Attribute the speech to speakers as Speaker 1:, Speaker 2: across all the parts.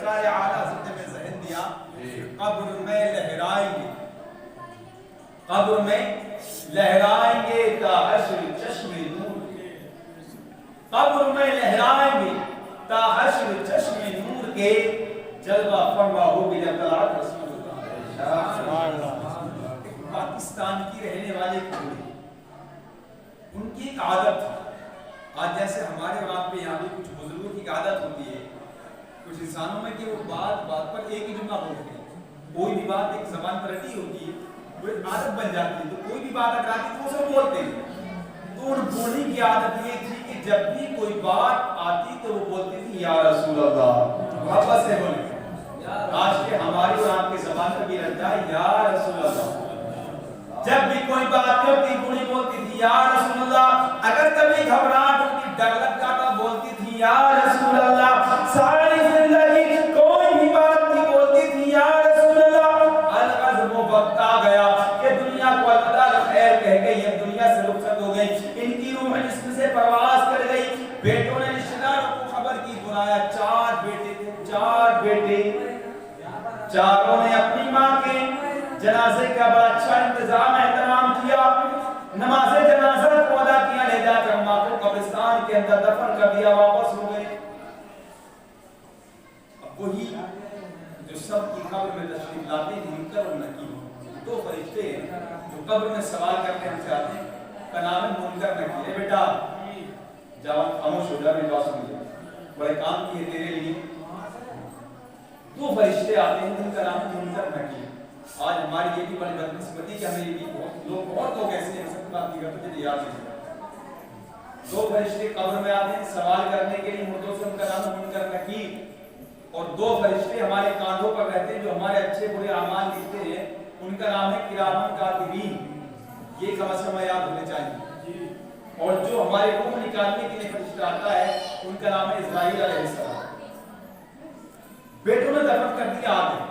Speaker 1: سرکار اعلیٰ حضرت میں ذہن دیا قبر میں لہرائیں گے، قبر میں لہرائیں گے تا حشر چشم نور کے، قبر میں لہرائیں گے تا حشر چشم نور کے، جلوہ فرما ہوگی جب طلعت رسول اللہ۔ پاکستان کی رہنے والے کوڑی، ان کی ایک عادت تھی، آج جیسے ہمارے وہاں پہ یہاں بھی کچھ بزرگوں کی عادت ہوتی ہے کچھ انسانوں میں کہ وہ بات بات پر ایک ہی جملہ بولتے ہیں، کوئی بھی بات ایک زبان پر رٹی ہوتی ہے، وہ ایک عادت بن جاتی ہے، تو کوئی بھی بات اگر آتی ہے تو اسے بولتے ہیں۔ تو ان بولنے کی عادت یہ تھی کہ جب بھی کوئی بات آتی تو وہ بولتی تھی یا رسول اللہ، محبت سے بولے۔ آج کے ہماری اور آپ کی زبان پر بھی رہتا ہے یا رسول اللہ، جب بھی کوئی بات کرتی بولی بولتی تھی یا رسول اللہ، اگر کبھی گھبراہٹ ان کی ڈر لگتا تھا بولتی تھی یا رسول اللہ، ساری زندگی کوئی بھی بات نہیں بولتی تھی یا رسول اللہ۔ الغضب وقت آ گیا کہ دنیا کو اللہ تعالیٰ خیر کہہ گئی، اب دنیا سے رخصت ہو گئی، ان کی روح جسم سے پرواز کر گئی۔ بیٹوں نے رشتہ داروں کو خبر کی، بلایا، 4 بیٹے تھے، 4 بیٹے، چاروں نے اپنی ماں کے جنازے کا بڑا اچھا انتظام احترام کیا، نماز جنازہ کو ادا کیا، لے جا کر ماں کو قبرستان کے اندر دفن کر دیا، واپس ہو گئے۔ اب وہی جو سب کی قبر میں تشریف لاتے ہیں منکر اور نکیر، 2 فرشتے ہیں جو قبر میں سوال کرتے ہم سے آتے ہیں، کا نام ہے منکر نکیر۔ بیٹا جوان خاموش ہو جا، میری بات سن لے، بڑے کام کیے تیرے لیے۔ 2 فرشتے آتے ہیں جن کا نام ہے منکر نکیر۔ آج ہماری یہ بھی بڑی بدقسمتی کہ ہمیں یہ بھی بہت لوگ ایسے ہیں، سب بات نہیں کرتے، مجھے یاد نہیں۔ 2 فرشتے قبر میں آتے ہیں سوال کرنے کے لیے، مردوں سے ان کا نام ہے منکر نکیر، اور 2 فرشتے ہمارے کاندھوں پر رہتے ہیں جو ہمارے اچھے برے اعمال لکھتے ہیں، ان کا نام ہے کرامن کاتبین۔ یہ کم از کم یاد ہونے چاہیے۔ اور جو ہمارے روح نکالنے کے لیے فرشتہ آتا ہے ان کا نام ہے اسرائیل علیہ السلام۔ بیٹوں نے دفن کر دیا آدھے۔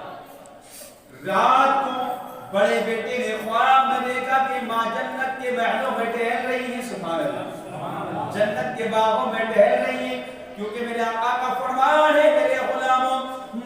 Speaker 1: رات کو بڑے بیٹے نے خواب میں دیکھا کہ ماں جنت کے محلوں میں ٹہل رہی ہیں، سبحان اللہ، جنت کے باغوں میں ٹہل رہی ہیں، کیونکہ میرے آقا کا فرمان ہے میرے غلاموں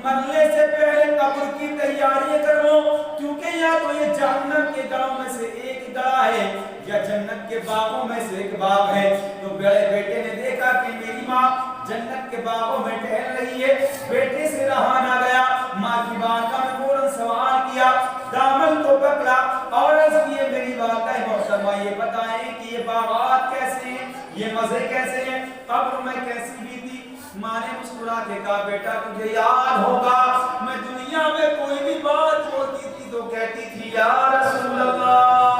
Speaker 1: مرنے سے پہلے قبر کی تیاریاں کر لو، کیونکہ یا تو یہ جہنم کے گڑھوں میں سے ایک گڑھا ہے یا جنت کے باغوں میں سے ایک باغ ہے۔ تو بڑے بیٹے نے دیکھا کہ میری ماں جنت کے باغوں میں ٹہل رہی ہے، بیٹے سے رہا نہ گیا، ماں کی بارگاہ میں فوراً سوال کیا، دامن کو پکڑا اور عرض کیے میری والدہ محترمہ یہ بتائیں کہ یہ باغات کیسے ہیں، یہ مزے کیسے ہیں، قبر میں کیسی بھی تھی؟ ماں نے مسکرا کے کہا بیٹا تجھے یاد ہوگا میں دنیا میں کوئی بھی بات بولتی تھی تو کہتی تھی یا رسول اللہ،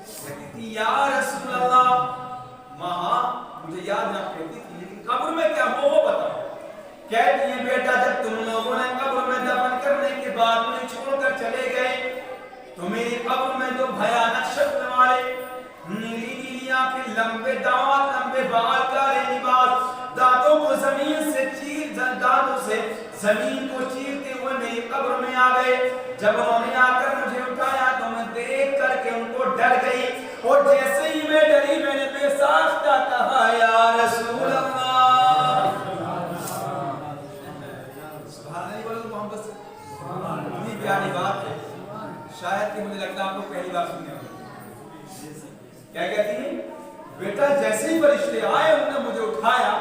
Speaker 1: کہتی تھی یا رسول اللہ۔ ماں مجھے یاد نہ کہتی تھی، لیکن قبر میں کیا وہ بتاؤ؟ کہتی ہیں بیٹا جب تم لوگوں نے قبر میں دفن کرنے کے بعد مجھے چھوڑ کر چلے گئے تو میری قبر میں تو بھیانک شکل والے نیلی نیلی آنکھیں، لمبے دانت، لمبے بال، کالے لباس، دانتوں کو زمین سے دانتوں سے زمین کو چیرتے ہوئے میری قبر میں آ گئے۔ جب انہوں نے آ کر مجھے اٹھایا تو میں دیکھ کر کے ان کو ڈر گئی، اور جیسے ہی میں ڈری میں نے بے ساختہ کہا یا رسول اللہ۔ اتنی پیاری بات ہے، شاید کہ مجھے لگتا ہے آپ کو پہلی بار سننے ہوگی۔ کیا کہتی ہیں؟ بیٹا جیسے ہی فرشتے آئے انہوں نے مجھے اٹھایا،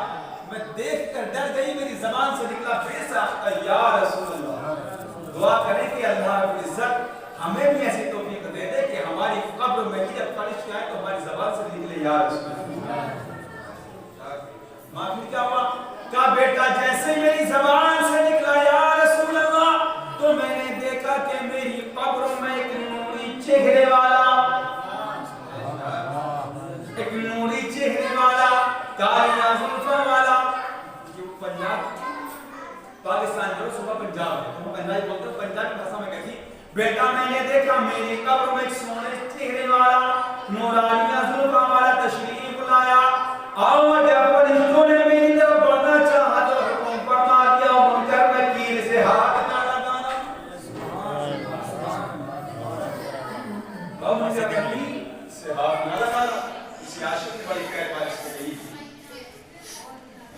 Speaker 1: میں دیکھ کر ڈر گئی، میری زبان سے نکلا بے ساختہ یا رسول اللہ۔ دعا کریں کہ اللہ رب العزت ہمیں بھی ایسی توفیق دے دے کہ ہماری قبر میں بھی جب فرشتے آئے تو ہماری زبان سے نکلے یا رسول اللہ۔ معافی کیا ہوا؟ کہا بیٹا جیسے میری زبان سے نکلا یا رسول اللہ تو میں نے دیکھا کہ میری قبر میں ایک نوری چہرے والا کالیاں زلفوں والا، پنجاب پاکستان جو صوبہ پنجاب ہے، وہ پنجابی بولتے ہیں، پنجابی بھاشا میں کہتی بیٹا میں نے دیکھا میری قبر میں ایک سونے چہرے والا نورانیاں زلفوں والا تشریف لایا، اور جب فرشتوں نے میری طرف بڑھنا چاہا تو حکم فرما دیا منکر نکیر سے ہاتھ نہ لگانا۔ اور منکر نکیر سے ہاتھ نہ لگانا، اسی عاشق کی بڑی خیر بارش سے گئی تھی۔